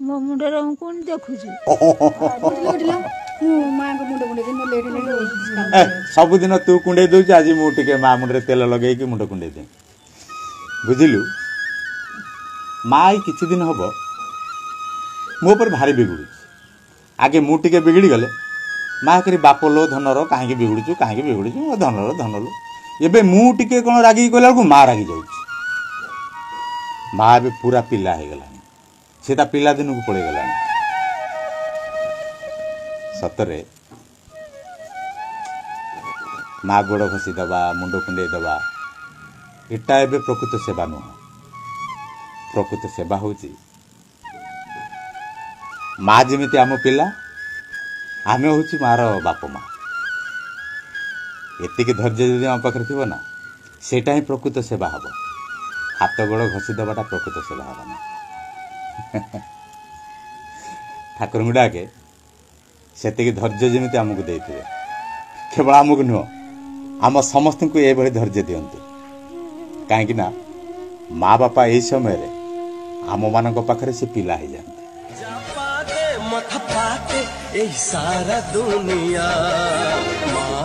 मो मुंडर कौन देखुछु सबुदिन तू कुंडे दौच आज मुझे माँ मुंडे तेल लगे मुंड कुंडे दे बुझिलु माँ किछि दिन हम मो पर भारी बिगुड़ आगे मुझे बिगड़ी गले माँ करी बाप लो धनर कहीं बिगुड़ू कहीं बिगुड़ू धनर धनलो एबे मुझे कौन रागी कहला माँ रागी जाऊँ माँ ए पूरा पिला हो गला से पिला दिन को पड़े गला सतरे माँ गोड़ घसी दबा मुंड कुंडे दबा एटा एबे प्रकृत सेवा नुह प्रकृत सेवा होची माँ जमीती आम पिला आमे होची मार बाप माँ एतिक धैर्य जदि आम पाखे थी ना सेटा ही प्रकृत सेवा हम हाथ गोड़ घसी दबाटा प्रकृत सेवा हम ना ठाकुर डाके से धैर्य जमीती आमको देते केवल आमको नुह आम समस्त को ये धैर्य दिंतु कहीं माँ बापा यही समय आम मान पाखे से पिला हो जाते सारा दुनिया माँ